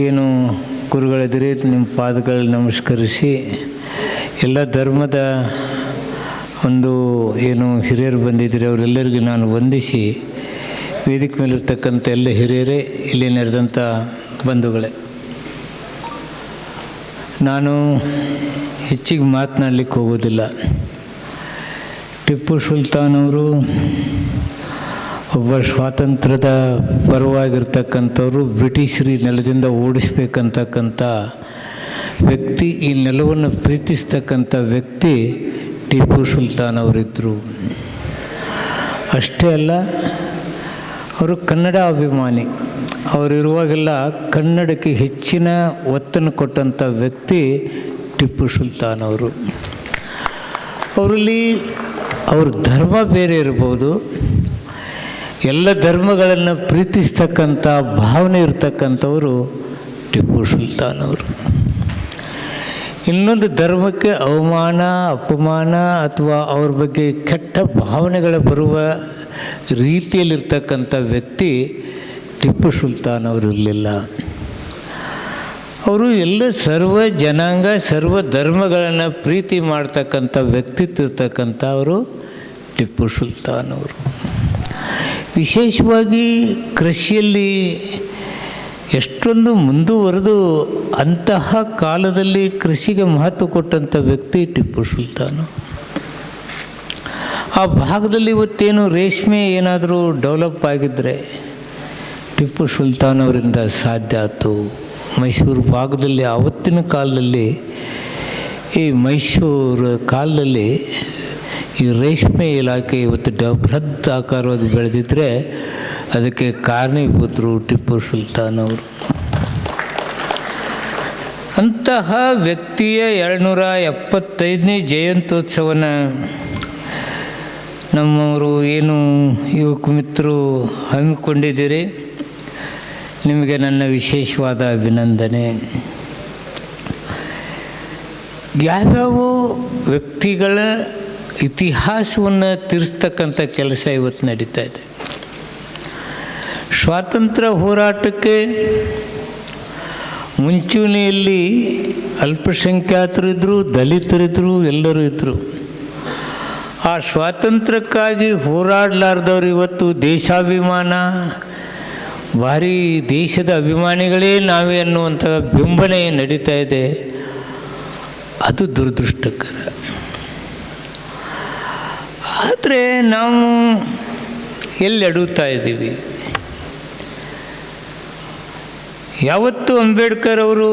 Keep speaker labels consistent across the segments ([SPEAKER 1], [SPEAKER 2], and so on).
[SPEAKER 1] ಏನು ಗುರುಗಳಿದ್ದೀರಿ, ನಿಮ್ಮ ಪಾದಗಳಲ್ಲಿ ನಮಸ್ಕರಿಸಿ ಎಲ್ಲ ಧರ್ಮದ ಒಂದು ಏನು ಹಿರಿಯರು ಬಂದಿದ್ದೀರಿ ಅವರೆಲ್ಲರಿಗೂ ನಾನು ವಂದಿಸಿ, ವೇದಿಕೆ ಮೇಲಿರ್ತಕ್ಕಂಥ ಎಲ್ಲ ಹಿರಿಯರೇ, ಇಲ್ಲಿ ನೆರೆದಂಥ ಬಂಧುಗಳೇ, ನಾನು ಹೆಚ್ಚಿಗೆ ಮಾತನಾಡಲಿಕ್ಕೆ ಹೋಗೋದಿಲ್ಲ. ಟಿಪ್ಪು ಸುಲ್ತಾನ್ ಅವರು ಒಬ್ಬ ಸ್ವಾತಂತ್ರ್ಯದ ಪರವಾಗಿರ್ತಕ್ಕಂಥವ್ರು, ಬ್ರಿಟಿಷರು ಈ ನೆಲದಿಂದ ಓಡಿಸ್ಬೇಕಂತಕ್ಕಂಥ ವ್ಯಕ್ತಿ, ಈ ನೆಲವನ್ನು ಪ್ರೀತಿಸ್ತಕ್ಕಂಥ ವ್ಯಕ್ತಿ ಟಿಪ್ಪು ಸುಲ್ತಾನ್ ಅವರಿದ್ದರು. ಅಷ್ಟೇ ಅಲ್ಲ, ಅವರು ಕನ್ನಡ ಅಭಿಮಾನಿ. ಅವರಿರುವಾಗೆಲ್ಲ ಕನ್ನಡಕ್ಕೆ ಹೆಚ್ಚಿನ ಒತ್ತನ್ನು ಕೊಟ್ಟಂಥ ವ್ಯಕ್ತಿ ಟಿಪ್ಪು ಸುಲ್ತಾನ್ ಅವರು. ಅವರಲ್ಲಿ ಅವ್ರ ಧರ್ಮ ಬೇರೆ ಇರ್ಬೋದು, ಎಲ್ಲ ಧರ್ಮಗಳನ್ನು ಪ್ರೀತಿಸ್ತಕ್ಕಂಥ ಭಾವನೆ ಇರ್ತಕ್ಕಂಥವರು ಟಿಪ್ಪು ಸುಲ್ತಾನ್ ಅವರು. ಇನ್ನೊಂದು ಧರ್ಮಕ್ಕೆ ಅವಮಾನ, ಅಪಮಾನ ಅಥವಾ ಅವ್ರ ಬಗ್ಗೆ ಕೆಟ್ಟ ಭಾವನೆಗಳು ಬರುವ ರೀತಿಯಲ್ಲಿರ್ತಕ್ಕಂಥ ವ್ಯಕ್ತಿ ಟಿಪ್ಪು ಸುಲ್ತಾನ್ ಅವರು ಇರಲಿಲ್ಲ. ಅವರು ಎಲ್ಲ ಸರ್ವ ಜನಾಂಗ, ಸರ್ವ ಧರ್ಮಗಳನ್ನು ಪ್ರೀತಿ ಮಾಡ್ತಕ್ಕಂಥ ವ್ಯಕ್ತಿತ್ವ ಇರ್ತಕ್ಕಂಥ ಅವರು ಟಿಪ್ಪು ಸುಲ್ತಾನ್ ಅವರು. ವಿಶೇಷವಾಗಿ ಕೃಷಿಯಲ್ಲಿ ಎಷ್ಟೊಂದು ಮುಂದುವರೆದು ಅಂತಹ ಕಾಲದಲ್ಲಿ ಕೃಷಿಗೆ ಮಹತ್ವ ಕೊಟ್ಟಂಥ ವ್ಯಕ್ತಿ ಟಿಪ್ಪು ಸುಲ್ತಾನ್. ಆ ಭಾಗದಲ್ಲಿ ಇವತ್ತೇನು ರೇಷ್ಮೆ ಏನಾದರೂ ಡೆವಲಪ್ ಆಗಿದ್ದರೆ ಟಿಪ್ಪು ಸುಲ್ತಾನ್ ಅವರಿಂದ ಸಾಧ್ಯ ಆಯಿತು. ಮೈಸೂರು ಭಾಗದಲ್ಲಿ ಆವತ್ತಿನ ಕಾಲದಲ್ಲಿ, ಈ ಮೈಸೂರು ಕಾಲದಲ್ಲಿ ಈ ರೇಷ್ಮೆ ಇಲಾಖೆ ಇವತ್ತು ಬೃಹತ್ ಆಕಾರವಾಗಿ ಬೆಳೆದಿದ್ದರೆ ಅದಕ್ಕೆ ಕಾರಣೀಭೂತರು ಟಿಪ್ಪು ಸುಲ್ತಾನ್ ಅವರು. ಅಂತಹ ವ್ಯಕ್ತಿಯ 275ನೇ ಜಯಂತ್ಯೋತ್ಸವನ ನಮ್ಮವರು ಏನು ಯುವಕ ಮಿತ್ರರು ಹಮ್ಮಿಕೊಂಡಿದ್ದೀರಿ, ನಿಮಗೆ ನನ್ನ ವಿಶೇಷವಾದ ಅಭಿನಂದನೆ. ಯಾವ್ಯಾವ ವ್ಯಕ್ತಿಗಳ ಇತಿಹಾಸವನ್ನು ತಿರ್ಸ್ತಕ್ಕಂಥ ಕೆಲಸ ಇವತ್ತು ನಡೀತಾ ಇದೆ. ಸ್ವಾತಂತ್ರ್ಯ ಹೋರಾಟಕ್ಕೆ ಮುಂಚೂಣಿಯಲ್ಲಿ ಅಲ್ಪಸಂಖ್ಯಾತರಿದ್ದರು, ದಲಿತರಿದ್ದರು, ಎಲ್ಲರೂ ಇದ್ದರು. ಆ ಸ್ವಾತಂತ್ರ್ಯಕ್ಕಾಗಿ ಹೋರಾಡಲಾರ್ದವ್ರು ಇವತ್ತು ದೇಶಾಭಿಮಾನ, ಭಾರಿ ದೇಶದ ಅಭಿಮಾನಿಗಳೇ ನಾವೇ ಅನ್ನುವಂಥ ಬಿಂಬನೆ ನಡೀತಾ ಇದೆ. ಅದು ದುರದೃಷ್ಟಕರ. ಆದರೆ ನಾವು ಎಲ್ಲಿ ಅಡುತ್ತಾ ಇದ್ದೀವಿ? ಯಾವತ್ತು ಅಂಬೇಡ್ಕರ್ ಅವರು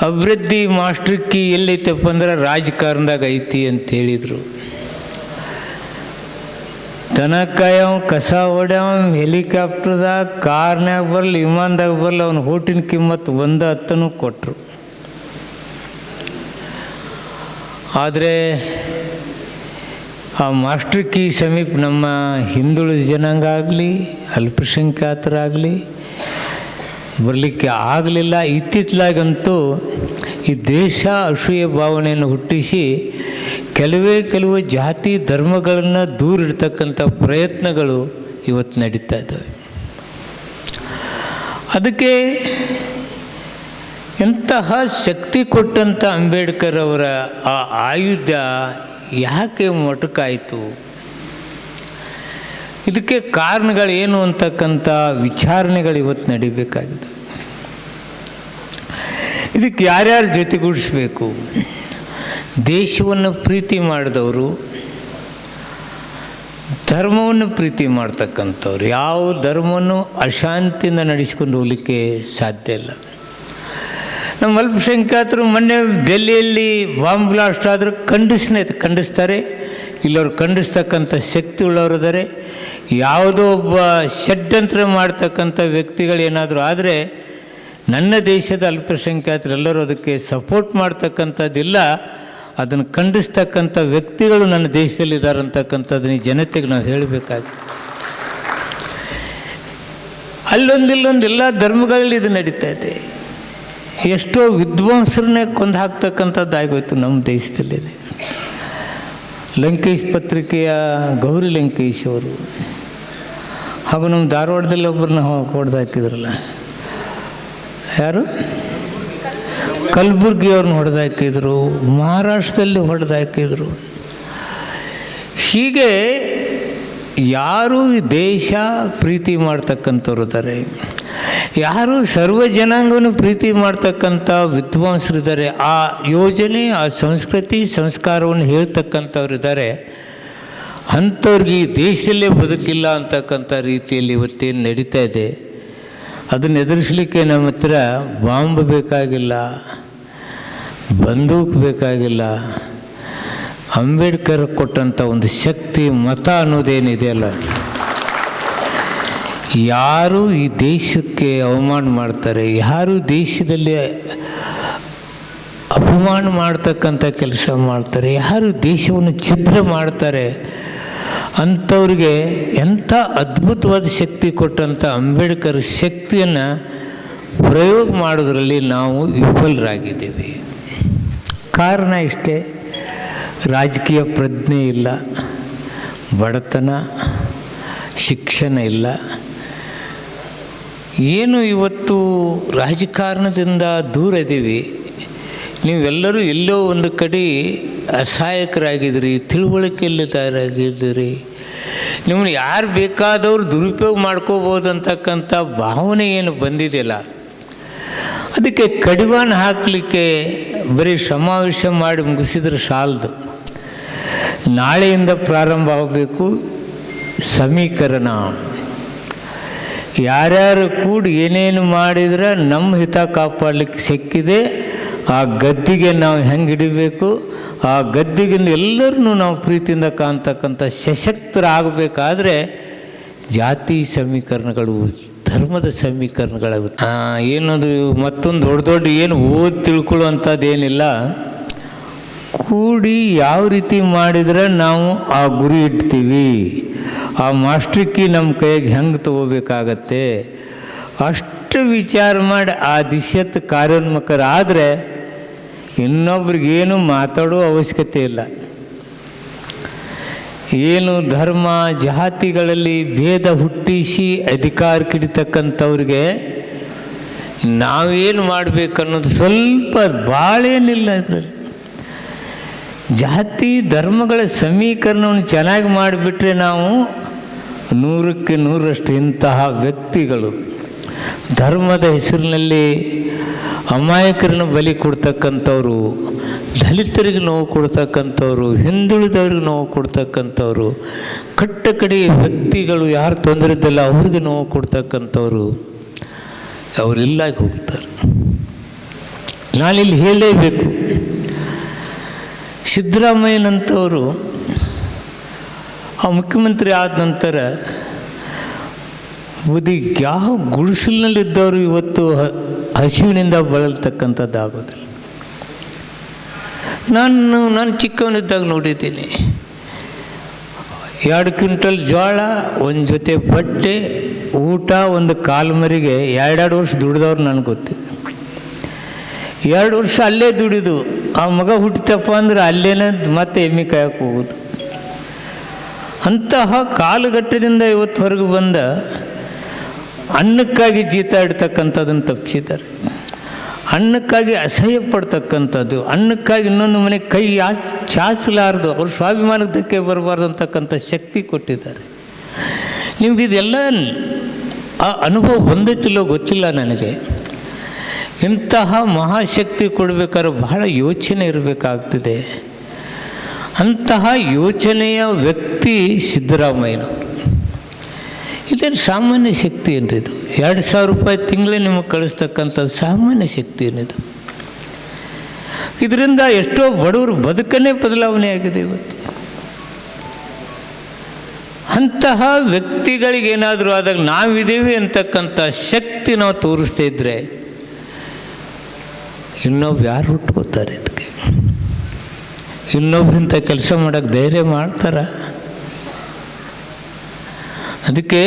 [SPEAKER 1] ಅಭಿವೃದ್ಧಿ ಮಾಸ್ಟರ್ ಕೀ ಎಲ್ಲೈತಪ್ಪ ಅಂದ್ರೆ ರಾಜಕಾರಣದಾಗ ಐತಿ ಅಂತ ಹೇಳಿದರು. ದನ ಕಾಯವ, ಕಸ ಹೊಡ್ಯಾವ, ಹೆಲಿಕಾಪ್ಟರ್ದಾಗ, ಕಾರ್ನ್ಯಾಗ ಬರಲಿ, ವಿಮಾನದಾಗ ಬರಲಿ, ಅವನ ಹೋಟಿನ ಕಿಮ್ಮತ್ತು 1/10 ಕೊಟ್ಟರು. ಆದರೆ ಆ ಮಾಸ್ಟರ್ ಕೀ ಸಮೀಪ ನಮ್ಮ ಹಿಂದುಳಿದ ಜನಾಂಗ ಆಗಲಿ, ಅಲ್ಪಸಂಖ್ಯಾತರಾಗಲಿ ಬರಲಿಕ್ಕೆ ಆಗಲಿಲ್ಲ. ಇತ್ತಿತ್ತಲಾಗಂತೂ ಈ ದೇಶ ಅಸೂಯೆ ಭಾವನೆಯನ್ನು ಹುಟ್ಟಿಸಿ ಕೆಲವು ಜಾತಿ ಧರ್ಮಗಳನ್ನು ದೂರಿಡ್ತಕ್ಕಂಥ ಪ್ರಯತ್ನಗಳು ಇವತ್ತು ನಡೀತಾ ಇದ್ದಾವೆ. ಅದಕ್ಕೆ ಎಂತಹ ಶಕ್ತಿ ಕೊಟ್ಟಂಥ ಅಂಬೇಡ್ಕರ್ ಅವರ ಆ ಆಯುಧ ಯಾಕೆ ಮೊಟಕಾಯಿತು? ಇದಕ್ಕೆ ಕಾರಣಗಳೇನು ಅಂತಕ್ಕಂಥ ವಿಚಾರಣೆಗಳು ಇವತ್ತು ನಡಿಬೇಕಾಗಿದೆ. ಇದಕ್ಕೆ ಯಾರ್ಯಾರು ಜೊತೆಗೂಡಿಸ್ಬೇಕು? ದೇಶವನ್ನು ಪ್ರೀತಿ ಮಾಡಿದವರು, ಧರ್ಮವನ್ನು ಪ್ರೀತಿ ಮಾಡ್ತಕ್ಕಂಥವ್ರು. ಯಾವ ಧರ್ಮವನ್ನು ಅಶಾಂತಿಯಿಂದ ನಡೆಸ್ಕೊಂಡು ಹೋಗಲಿಕ್ಕೆ ಸಾಧ್ಯ ಇಲ್ಲ. ನಮ್ಮ ಅಲ್ಪಸಂಖ್ಯಾತರು ಮೊನ್ನೆ ಡೆಲ್ಲಿಯಲ್ಲಿ ಬಾಂಬ್ ಬ್ಲಾಸ್ಟ್ ಆದರೂ ಖಂಡಿಸ್ತಾರೆ. ಇಲ್ಲವ್ರು ಖಂಡಿಸ್ತಕ್ಕಂಥ ಶಕ್ತಿ ಉಳ್ಳವರಿದ್ದಾರೆ. ಯಾವುದೋ ಒಬ್ಬ ಷಡ್ಯಂತ್ರ ಮಾಡ್ತಕ್ಕಂಥ ವ್ಯಕ್ತಿಗಳೇನಾದರೂ ಆದರೆ ನನ್ನ ದೇಶದ ಅಲ್ಪಸಂಖ್ಯಾತರೆಲ್ಲರೂ ಅದಕ್ಕೆ ಸಪೋರ್ಟ್ ಮಾಡ್ತಕ್ಕಂಥದ್ದಿಲ್ಲ. ಅದನ್ನು ಖಂಡಿಸ್ತಕ್ಕಂಥ ವ್ಯಕ್ತಿಗಳು ನನ್ನ ದೇಶದಲ್ಲಿದ್ದಾರೆ ಅಂತಕ್ಕಂಥದ್ದನ್ನು ಈ ಜನತೆಗೆ ನಾವು ಹೇಳಬೇಕಾಗಿದೆ. ಅಲ್ಲೊಂದಿಲ್ಲೊಂದು ಎಲ್ಲ ಧರ್ಮಗಳಲ್ಲಿ ಇದು ನಡೀತಾ ಇದೆ. ಎಷ್ಟೋ ವಿದ್ವಾಂಸರನ್ನೇ ಕೊಂದು ಹಾಕ್ತಕ್ಕಂಥದ್ದು ಆಗೋಯ್ತು ನಮ್ಮ ದೇಶದಲ್ಲಿ. ಲಂಕೇಶ್ ಪತ್ರಿಕೆಯ ಗೌರಿ ಲಂಕೇಶ್ ಅವರು ಹಾಗೂ ನಮ್ಮ ಧಾರವಾಡದಲ್ಲಿ ಒಬ್ಬರನ್ನ ಹೊಡೆದು ಹಾಕಿದ್ರಲ್ಲ, ಯಾರು? ಕಲಬುರ್ಗಿಯವ್ರನ್ನ ಹೊಡೆದಾಕಿದ್ರು, ಮಹಾರಾಷ್ಟ್ರದಲ್ಲಿ ಹೊಡೆದಾಕಿದ್ರು. ಹೀಗೆ ಯಾರು ದೇಶ ಪ್ರೀತಿ ಮಾಡ್ತಕ್ಕಂಥವ್ರು ಇದ್ದಾರೆ, ಯಾರು ಸರ್ವ ಜನಾಂಗವನ್ನು ಪ್ರೀತಿ ಮಾಡ್ತಕ್ಕಂಥ ವಿದ್ವಾಂಸರಿದ್ದಾರೆ, ಆ ಯೋಜನೆ, ಆ ಸಂಸ್ಕೃತಿ ಸಂಸ್ಕಾರವನ್ನು ಹೇಳ್ತಕ್ಕಂಥವ್ರು ಇದ್ದಾರೆ. ಅಂಥವ್ರಿಗೆ ಈ ದೇಶದಲ್ಲೇ ಬದುಕಿಲ್ಲ ಅಂತಕ್ಕಂಥ ರೀತಿಯಲ್ಲಿ ಇವತ್ತೇನು ನಡೀತಾ ಇದೆ, ಅದನ್ನು ಎದುರಿಸಲಿಕ್ಕೆ ನಮ್ಮ ಹತ್ರ ಬಾಂಬ್ ಬೇಕಾಗಿಲ್ಲ, ಬಂದೂಕ್ ಬೇಕಾಗಿಲ್ಲ. ಅಂಬೇಡ್ಕರ್ ಕೊಟ್ಟಂಥ ಒಂದು ಶಕ್ತಿ ಮತ ಅನ್ನೋದೇನಿದೆಯಲ್ಲ, ಯಾರು ಈ ದೇಶಕ್ಕೆ ಅವಮಾನ ಮಾಡ್ತಾರೆ, ಯಾರು ದೇಶದಲ್ಲಿ ಅಪಮಾನ ಮಾಡ್ತಕ್ಕಂಥ ಕೆಲಸ ಮಾಡ್ತಾರೆ, ಯಾರು ದೇಶವನ್ನು ಛಿದ್ರ ಮಾಡ್ತಾರೆ ಅಂಥವ್ರಿಗೆ ಎಂಥ ಅದ್ಭುತವಾದ ಶಕ್ತಿ ಕೊಟ್ಟಂಥ ಅಂಬೇಡ್ಕರ್ ಶಕ್ತಿಯನ್ನು ಪ್ರಯೋಗ ಮಾಡೋದ್ರಲ್ಲಿ ನಾವು ವಿಫಲರಾಗಿದ್ದೀವಿ. ಕಾರಣ ಇಷ್ಟೇ, ರಾಜಕೀಯ ಪ್ರಜ್ಞೆ ಇಲ್ಲ, ಬಡತನ, ಶಿಕ್ಷಣ ಇಲ್ಲ. ಏನು ಇವತ್ತು ರಾಜಕಾರಣದಿಂದ ದೂರ ಇದ್ದೀವಿ. ನೀವೆಲ್ಲರೂ ಎಲ್ಲೋ ಒಂದು ಕಡೆ ಅಸಹಾಯಕರಾಗಿದ್ದೀರಿ, ತಿಳುವಳಿಕೆಯಿಲ್ಲದಾರಾಗಿದ್ದೀರಿ. ನಿಮ್ಮನ್ನು ಯಾರು ಬೇಕಾದವರು ದುರುಪಯೋಗ ಮಾಡ್ಕೋಬೋದು ಅಂತಕ್ಕಂಥ ಭಾವನೆ ಏನು ಬಂದಿದೆಯಲ್ಲ, ಅದಕ್ಕೆ ಕಡಿವಾಣ ಹಾಕಲಿಕ್ಕೆ ಬರೀ ಸಮಾವೇಶ ಮಾಡಿ ಮುಗಿಸಿದ್ರೆ ಸಾಲದು. ನಾಳೆಯಿಂದ ಪ್ರಾರಂಭ ಆಗಬೇಕು ಸಮೀಕರಣ. ಯಾರ್ಯಾರು ಕೂಡಿ ಏನೇನು ಮಾಡಿದ್ರೆ ನಮ್ಮ ಹಿತ ಕಾಪಾಡಲಿಕ್ಕೆ ಸಿಕ್ಕಿದೆ, ಆ ಗದ್ದಿಗೆ ನಾವು ಹೆಂಗೆ ಹಿಡಿಬೇಕು, ಆ ಗದ್ದಿಗಿಂದ ಎಲ್ಲರನ್ನೂ ನಾವು ಪ್ರೀತಿಯಿಂದ ಕಾಣ್ತಕ್ಕಂಥ ಸಶಕ್ತರಾಗಬೇಕಾದ್ರೆ ಜಾತಿ ಸಮೀಕರಣಗಳು, ಧರ್ಮದ ಸಮೀಕರಣಗಳಾಗುತ್ತೆ. ಏನದು ಮತ್ತೊಂದು ದೊಡ್ಡ ದೊಡ್ಡ ಏನು ಓದಿ ತಿಳ್ಕೊಳ್ಳುವಂಥದ್ದೇನಿಲ್ಲ. ಕೂಡಿ ಯಾವ ರೀತಿ ಮಾಡಿದ್ರೆ ನಾವು ಆ ಗುರಿ ಇಡ್ತೀವಿ, ಆ ಮಾಸ್ಟ್ರಿಕ್ಕಿ ನಮ್ಮ ಕೈಗೆ ಹೆಂಗೆ ತೊಗೋಬೇಕಾಗತ್ತೆ, ಅಷ್ಟು ವಿಚಾರ ಮಾಡಿ ಆ ದಿಶೆತ್ತ ಕಾರ್ಯೋನ್ಮುಖರಾದರೆ ಇನ್ನೊಬ್ರಿಗೇನು ಮಾತಾಡೋ ಅವಶ್ಯಕತೆ ಇಲ್ಲ. ಏನು ಧರ್ಮ ಜಾತಿಗಳಲ್ಲಿ ಭೇದ ಹುಟ್ಟಿಸಿ ಅಧಿಕಾರ ಕಿಡಿತಕ್ಕಂಥವ್ರಿಗೆ ನಾವೇನು ಮಾಡಬೇಕನ್ನೋದು ಸ್ವಲ್ಪ ಭಾಳ ಏನಿಲ್ಲ. ಇದರಲ್ಲಿ ಜಾತಿ ಧರ್ಮಗಳ ಸಮೀಕರಣವನ್ನು ಚೆನ್ನಾಗಿ ಮಾಡಿಬಿಟ್ರೆ ನಾವು 100ಕ್ಕೆ 100ರಷ್ಟು ಇಂತಹ ವ್ಯಕ್ತಿಗಳು ಧರ್ಮದ ಹೆಸರಿನಲ್ಲಿ ಅಮಾಯಕರನ್ನು ಬಲಿ ಕೊಡ್ತಕ್ಕಂಥವ್ರು, ದಲಿತರಿಗೆ ನೋವು ಕೊಡ್ತಕ್ಕಂಥವ್ರು, ಹಿಂದುಳಿದವ್ರಿಗೆ ನೋವು ಕೊಡ್ತಕ್ಕಂಥವ್ರು, ಕಟ್ಟ ಕಡೆಯ ವ್ಯಕ್ತಿಗಳು ಯಾರು ತೊಂದರೆ ಇದ್ದಲ್ಲ ಅವ್ರಿಗೆ ನೋವು ಕೊಡ್ತಕ್ಕಂಥವ್ರು ಅವರೆಲ್ಲ ಹೋಗ್ತಾರೆ. ನಾನಿಲ್ಲಿ ಹೇಳಲೇಬೇಕು, ಸಿದ್ದರಾಮಯ್ಯನಂಥವರು ಆ ಮುಖ್ಯಮಂತ್ರಿ ಆದ ನಂತರ ಬುದ್ಧಿ ಯಾವ ಗುಡಿಸಲಿನಲ್ಲಿದ್ದವರು ಇವತ್ತು ಹಸಿವಿನಿಂದ ಬಳಲ್ತಕ್ಕಂಥದ್ದಾಗೋದಿಲ್ಲ. ನಾನು ಚಿಕ್ಕವನಿದ್ದಾಗ ನೋಡಿದ್ದೀನಿ, 2 ಕ್ವಿಂಟಲ್ ಜೋಳ, 1 ಜೊತೆ ಬಟ್ಟೆ, ಊಟ, 1 ಕಾಲ್ಮರಿಗೆ 2 ವರ್ಷ ದುಡಿದವ್ರು ನನಗೆ ಗೊತ್ತಿದೆ. 2 ವರ್ಷ ಅಲ್ಲೇ ದುಡಿದು ಆ ಮಗ ಹುಟ್ಟಿತಪ್ಪ ಅಂದ್ರೆ ಅಲ್ಲೇನ ಮತ್ತೆ ಎಮ್ಮೆ ಕಾಯಕ್ಕೆ ಹೋಗೋದು. ಅಂತಹ ಕಾಲಘಟ್ಟದಿಂದ ಇವತ್ತು ಹೊರಗೆ ಬಂದ ಅನ್ನಕ್ಕಾಗಿ ಜೀತ ಇಡ್ತಕ್ಕಂಥದ್ದನ್ನು ತಪ್ಪಿಸಿದ್ದಾರೆ. ಅನ್ನಕ್ಕಾಗಿ ಅಸಹ್ಯ ಪಡ್ತಕ್ಕಂಥದ್ದು, ಅನ್ನಕ್ಕಾಗಿ ಇನ್ನೊಂದು ಮನೆ ಕೈ ಚಾಚಲಾರದು, ಅವ್ರ ಸ್ವಾಭಿಮಾನಕ್ಕೆ ಧಕ್ಕೆ ಬರಬಾರ್ದು ಅಂತಕ್ಕಂಥ ಶಕ್ತಿ ಕೊಟ್ಟಿದ್ದಾರೆ. ನಿಮ್ಗೆ ಇದೆಲ್ಲ ಆ ಅನುಭವ ಬಂದೈತಿಲ್ಲೋ ಗೊತ್ತಿಲ್ಲ ನನಗೆ. ಇಂತಹ ಮಹಾಶಕ್ತಿ ಕೊಡಬೇಕಾದ್ರೆ ಬಹಳ ಯೋಚನೆ ಇರಬೇಕಾಗ್ತದೆ. ಅಂತಹ ಯೋಚನೆಯ ವ್ಯಕ್ತಿ ಸಿದ್ದರಾಮಯ್ಯನವರು. ಇದೇನು ಸಾಮಾನ್ಯ ಶಕ್ತಿ ಏನ್ರಿದು? 2,000 ರೂಪಾಯಿ ತಿಂಗಳೇ ನಿಮಗೆ ಕಳಿಸ್ತಕ್ಕಂಥ ಸಾಮಾನ್ಯ ಶಕ್ತಿ ಏನಿದು? ಇದರಿಂದ ಎಷ್ಟೋ ಬಡವರು ಬದುಕನ್ನೇ ಬದಲಾವಣೆ ಆಗಿದೆ ಇವತ್ತು. ಅಂತಹ ವ್ಯಕ್ತಿಗಳಿಗೇನಾದರೂ ಆದಾಗ ನಾವಿದ್ದೀವಿ ಅಂತಕ್ಕಂಥ ಶಕ್ತಿ ನಾವು ತೋರಿಸ್ತಾ ಇದ್ದರೆ ಇನ್ನೊಬ್ಬ ಯಾರು ಹುಟ್ಕೋತಾರೆ? ಇದಕ್ಕೆ ಇನ್ನೊಬ್ಬರಿಂಥ ಕೆಲಸ ಮಾಡೋಕ್ಕೆ ಧೈರ್ಯ ಮಾಡ್ತಾರ? ಅದಕ್ಕೆ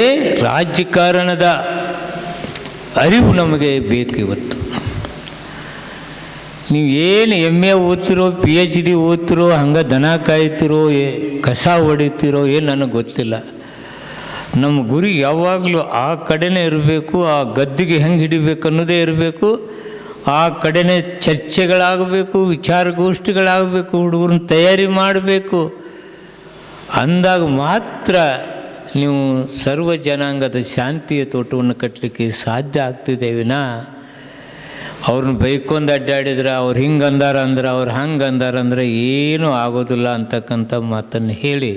[SPEAKER 1] ರಾಜಕಾರಣದ ಅರಿವು ನಮಗೆ ಬೇಕು ಇವತ್ತು. ನೀವು ಏನು MA ಓದ್ತಿರೋ, PhD ಓದ್ತಿರೋ, ಹಂಗೆ ದನ ಕಾಯ್ತಿರೋ, ಕಸ ಹೊಡಿತಿರೋ ಏನು ನನಗೆ ಗೊತ್ತಿಲ್ಲ. ನಮ್ಮ ಗುರಿ ಯಾವಾಗಲೂ ಆ ಕಡೆನೇ ಇರಬೇಕು, ಆ ಗದ್ದಿಗೆ ಹೆಂಗೆ ಹಿಡಿಬೇಕು ಅನ್ನೋದೇ ಇರಬೇಕು, ಆ ಕಡೆನೇ ಚರ್ಚೆಗಳಾಗಬೇಕು, ವಿಚಾರಗೋಷ್ಠಿಗಳಾಗಬೇಕು, ಹುಡುಗರನ್ನ ತಯಾರಿ ಮಾಡಬೇಕು. ಅಂದಾಗ ಮಾತ್ರ ನೀವು ಸರ್ವ ಜನಾಂಗದ ಶಾಂತಿಯ ತೋಟವನ್ನು ಕಟ್ಟಲಿಕ್ಕೆ ಸಾಧ್ಯ ಆಗ್ತಿದೆ ವಿನಾ ಅವ್ರನ್ನ ಬೈಕೊಂಡು ಅಡ್ಡಾಡಿದ್ರೆ ಅವ್ರು ಹಿಂಗೆ ಅಂದಾರ ಅಂದ್ರೆ ಅವ್ರು ಹಂಗೆ ಅಂದಾರ ಅಂದ್ರೆ ಏನೂ ಆಗೋದಿಲ್ಲ ಅಂತಕ್ಕಂಥ ಮಾತನ್ನು ಹೇಳಿ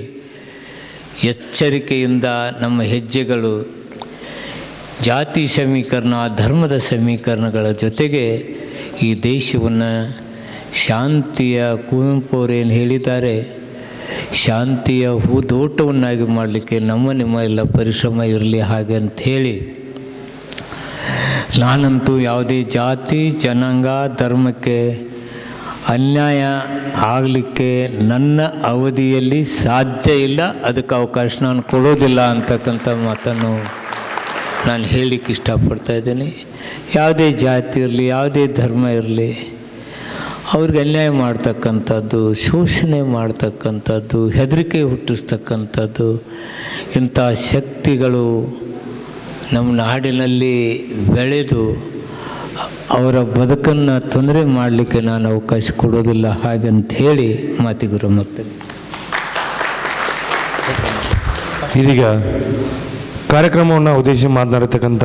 [SPEAKER 1] ಎಚ್ಚರಿಕೆಯಿಂದ ನಮ್ಮ ಹೆಜ್ಜೆಗಳು ಜಾತಿ ಸಮೀಕರಣ, ಧರ್ಮದ ಸಮೀಕರಣಗಳ ಜೊತೆಗೆ ಈ ದೇಶವನ್ನು ಶಾಂತಿಯ, ಕುವೆಂಪು ಅವರೇನು ಹೇಳಿದ್ದಾರೆ, ಶಾಂತಿಯ ಹೂದೋಟವನ್ನಾಗಿ ಮಾಡಲಿಕ್ಕೆ ನಿಮ್ಮ ಎಲ್ಲ ಪರಿಶ್ರಮ ಇರಲಿ ಹಾಗೆ ಅಂಥೇಳಿ, ನಾನಂತೂ ಯಾವುದೇ ಜಾತಿ ಜನಾಂಗ ಧರ್ಮಕ್ಕೆ ಅನ್ಯಾಯ ಆಗಲಿಕ್ಕೆ ನನ್ನ ಅವಧಿಯಲ್ಲಿ ಸಾಧ್ಯ ಇಲ್ಲ, ಅದಕ್ಕೆ ಅವಕಾಶ ನಾನು ಕೊಡೋದಿಲ್ಲ ಅಂತಕ್ಕಂಥ ಮಾತನ್ನು ನಾನು ಹೇಳಲಿಕ್ಕೆ ಇಷ್ಟಪಡ್ತಾಯಿದ್ದೀನಿ. ಯಾವುದೇ ಜಾತಿ ಇರಲಿ, ಯಾವುದೇ ಧರ್ಮ ಇರಲಿ, ಅವ್ರಿಗೆ ಅನ್ಯಾಯ ಮಾಡ್ತಕ್ಕಂಥದ್ದು, ಶೋಷಣೆ ಮಾಡ್ತಕ್ಕಂಥದ್ದು, ಹೆದರಿಕೆ ಹುಟ್ಟಿಸ್ತಕ್ಕಂಥದ್ದು, ಇಂಥ ಶಕ್ತಿಗಳು ನಮ್ಮ ನಾಡಿನಲ್ಲಿ ಬೆಳೆದು ಅವರ ಬದುಕನ್ನು ತೊಂದರೆ ಮಾಡಲಿಕ್ಕೆ ನಾನು ಅವಕಾಶ ಕೊಡೋದಿಲ್ಲ ಹಾಗಂತ ಹೇಳಿ ಮಾತಿಗುರು ಮತ್ತೆ
[SPEAKER 2] ಇದೀಗ ಕಾರ್ಯಕ್ರಮವನ್ನು ಉದ್ದೇಶಿಸಿ ಮಾತನಾಡತಕ್ಕಂಥ